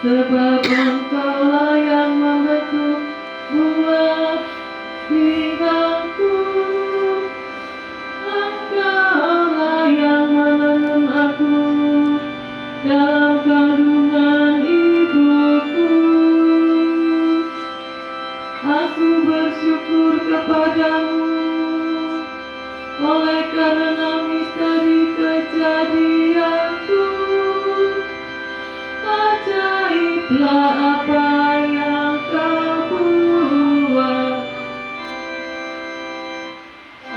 sebab Engkaulah yang membentuk buah pinggangku. Engkaulah yang menenun aku dalam kandungan ibuku. Aku bersyukur kepadamu oleh karena misteri kejadianku. Ajaiblah apa yang kau buat.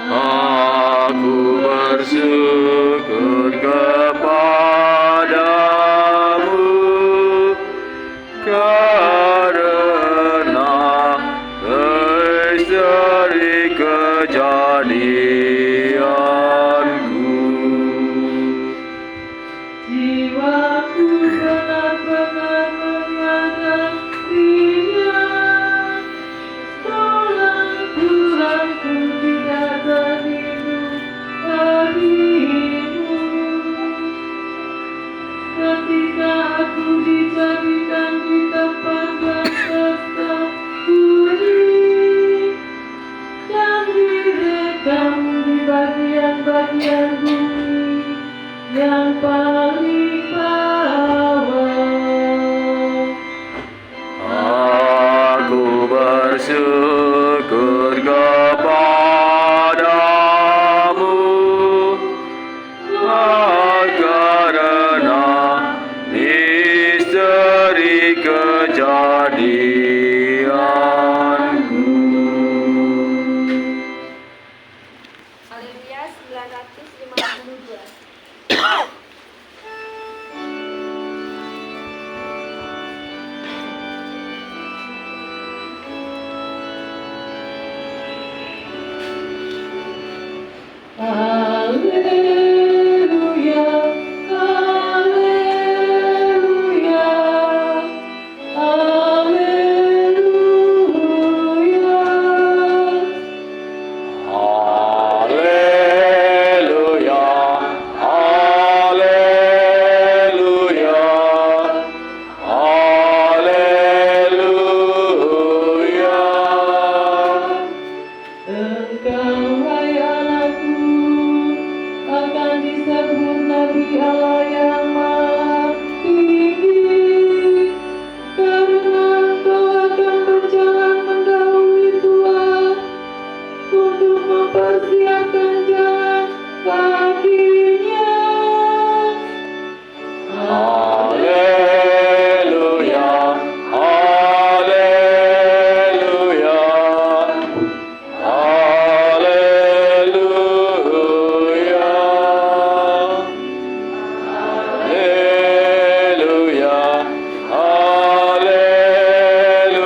Aku bersyukur kepadamu karena misteri kejadianku. Jiwaku benar-benar menyadarinya. Tulang-tulangku tidak terlindung darimu. Ketika aku dijadikan di tempat berserta kuning dan direkam di bagian-bagian bumi yang paling bawah. Aku bersyukur kepadamu karena misteri kejadianku. Haleluya 952. Haleluya, haleluya, haleluya. Haleluya, haleluya, haleluya. Engkau hai anakku, akan disebut Nabi Allah yang maha tinggi, karena engkau akan berjalan mendahului Tuhan untuk mempersiapkan jalan baginya. Haleluya, haleluya, haleluya, haleluya,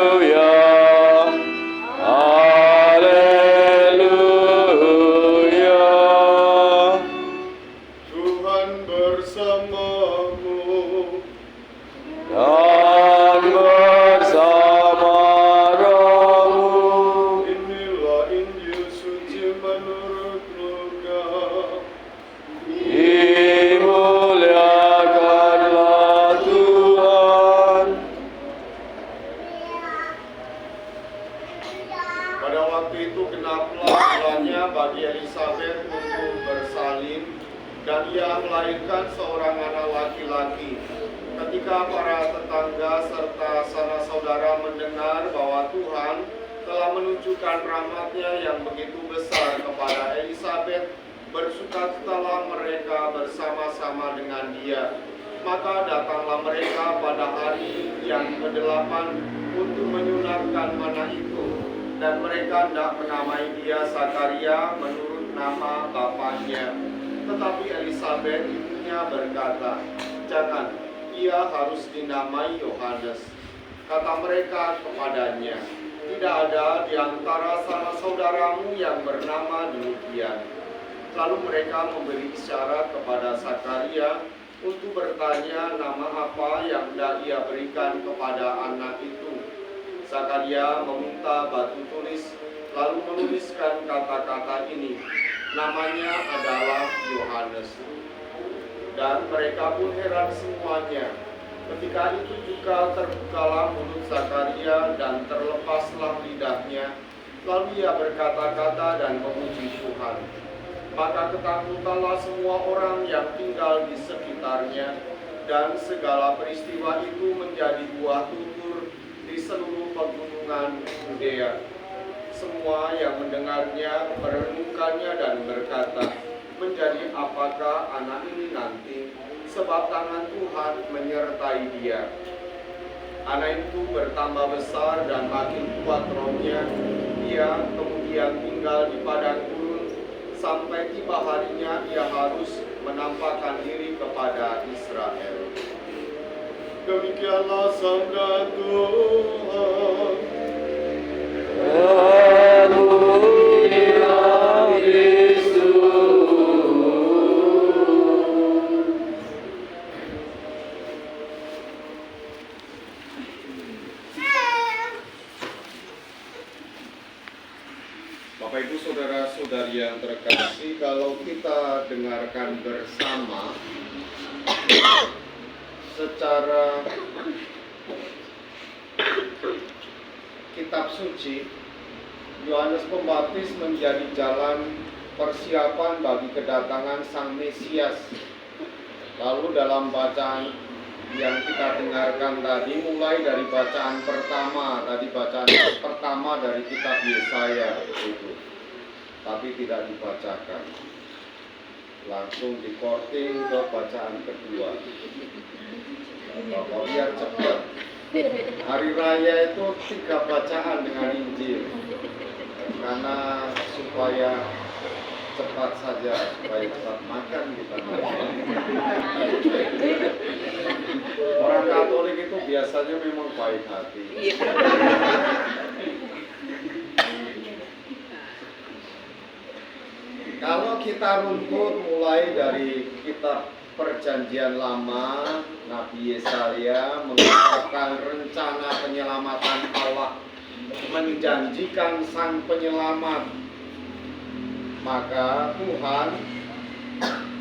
haleluya, haleluya. Tuhan bersamamu. Dan bersama rohmu. Inilah Injil suci menurut Lukas. Dimuliakanlah Tuhan. Pada waktu itu genaplah bulannya bagi Elisabet untuk bersalin, dan ia melahirkan seorang anak laki-laki. Ketika para tetangga serta sanak saudara mendengar bahwa Tuhan telah menunjukkan rahmat-Nya yang begitu besar kepada Elisabet, bersukacitalah mereka bersama-sama dengan dia. Maka datanglah mereka pada hari yang ke-8 untuk menyunatkan anak itu, dan mereka hendak menamai dia Zakaria menurut nama bapaknya. Tetapi Elisabet ibunya berkata, "Jangan, ia harus dinamai Yohanes." Kata mereka kepadanya, "Tidak ada di antara sanak saudaramu yang bernama demikian." Lalu mereka memberi isyarat kepada Zakaria untuk bertanya nama apa yang hendak ia berikan kepada anak itu. Zakaria meminta batu tulis, lalu menuliskan kata-kata ini, "Namanya adalah Yohanes." Dan mereka pun heran semuanya. Ketika itu juga terbukalah mulut Zakaria dan terlepaslah lidahnya. Lalu ia berkata-kata dan memuji Tuhan. Maka ketakutanlah semua orang yang tinggal di sekitarnya, dan segala peristiwa itu menjadi buah tutur di seluruh pegunungan Yudea. Semua yang mendengarnya merenungkannya dan berkata, menjadi apakah anak ini nanti? Sebab tangan Tuhan menyertai dia. Anak itu bertambah besar dan makin kuat rohnya. Dia kemudian tinggal di padang gurun sampai tiba harinya ia harus menampakkan diri kepada Israel. Demikianlah sabda Tuhan. Haleluya Kristus. Bapak Ibu Saudara-saudari yang terkasih, kalau kita dengarkan bersama secara kitab suci, Yohanes Pembaptis menjadi jalan persiapan bagi kedatangan Sang Mesias. Lalu dalam bacaan yang kita dengarkan tadi, mulai dari bacaan pertama dari kitab Yesaya itu, tapi tidak dibacakan, langsung dikorting ke bacaan kedua. Bapak biar cepat. Hari Raya itu 3 bacaan dengan Injil, karena supaya cepat saja, supaya cepat makan kita. Orang Katolik itu biasanya memang baik hati. Kalau kita runtut mulai dari kitab Perjanjian Lama, Nabi Yesaya mengungkapkan rencana penyelamatan Allah, menjanjikan Sang Penyelamat. Maka Tuhan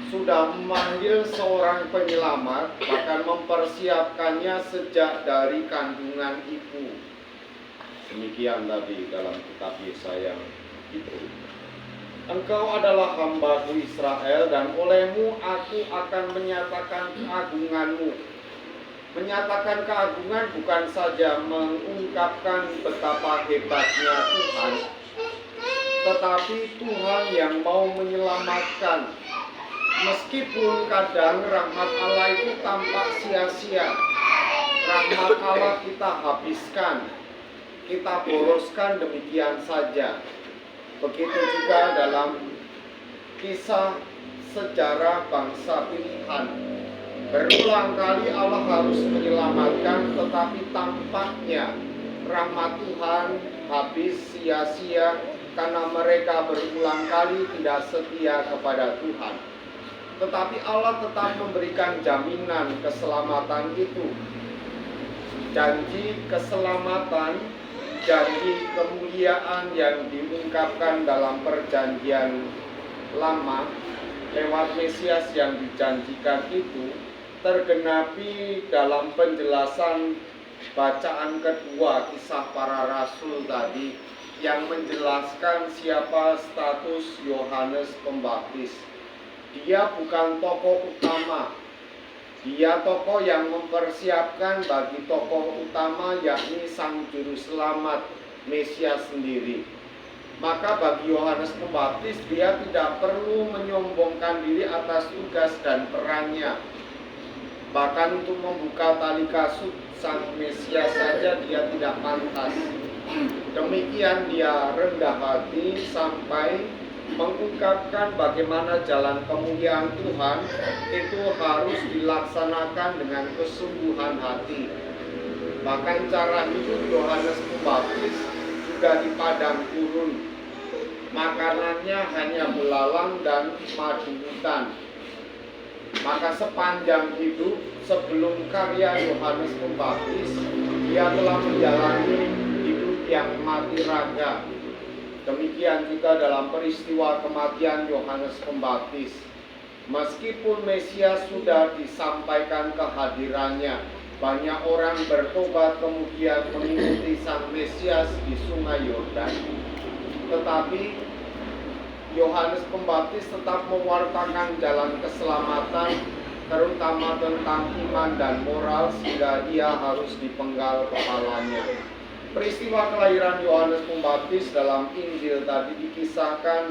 sudah memanggil seorang penyelamat, bahkan mempersiapkannya sejak dari kandungan ibu. Demikian tadi dalam kitab Yesaya itu. Engkau adalah hamba-Ku Israel, dan olehmu aku akan menyatakan keagunganmu. Menyatakan keagungan bukan saja mengungkapkan betapa hebatnya Tuhan, tetapi Tuhan yang mau menyelamatkan. Meskipun kadang rahmat Allah itu tampak sia-sia, rahmat Allah kita habiskan, kita boroskan demikian saja. Begitu juga dalam kisah sejarah bangsa pilihan. Berulang kali Allah harus menyelamatkan, tetapi tampaknya rahmat Tuhan habis sia-sia karena mereka berulang kali tidak setia kepada Tuhan. Tetapi Allah tetap memberikan jaminan keselamatan itu. Janji keselamatan, janji kemuliaan yang diungkapkan dalam Perjanjian Lama lewat Mesias yang dijanjikan itu tergenapi dalam penjelasan bacaan kedua Kisah Para Rasul tadi, yang menjelaskan siapa status Yohanes Pembaptis. Dia bukan tokoh utama, dia tokoh yang mempersiapkan bagi tokoh utama, yakni Sang Juru Selamat Mesias sendiri. Maka bagi Yohanes Pembaptis, dia tidak perlu menyombongkan diri atas tugas dan perannya. Bahkan untuk membuka tali kasut Sang Mesias saja dia tidak pantas. Demikian dia rendah hati sampai mengungkapkan bagaimana jalan kemuliaan Tuhan itu harus dilaksanakan dengan kesungguhan hati. Bahkan cara hidup Yohanes Pembaptis juga di padang gurun. Makanannya hanya belalang dan madu hutan. Maka sepanjang hidup sebelum karya Yohanes Pembaptis, dia telah menjalani hidup yang mati raga. Demikian juga dalam peristiwa kematian Yohanes Pembaptis. Meskipun Mesias sudah disampaikan kehadirannya, banyak orang bertobat kemudian mengikuti Sang Mesias di Sungai Yordan. Tetapi Yohanes Pembaptis tetap mewartakan jalan keselamatan, terutama tentang iman dan moral, sehingga ia harus dipenggal kepalanya. Peristiwa kelahiran Yohanes Pembaptis dalam Injil tadi dikisahkan